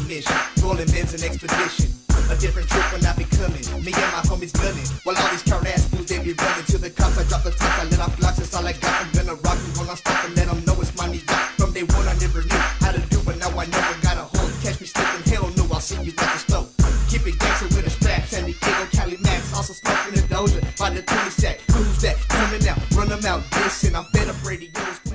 a mission. Rolling men's an expedition. A different trip when I be coming. Me and my homies gunning. While all these coward ass fools, they be running to the cops. I drop the top, I let off blocks. It's all I got. I'm gonna rock them, gonna stop and let them know it's my nigga. From day one, I never knew how to do, but now I know I got a hold. Catch me slipping, hell no, I'll see you at the stove. Keep it gangster with a strap. Sandy Kid on Cali Max. Also smoking a doja by the 20 sack. Who's that? Coming out, run them out. Listen, I'm fed up radios.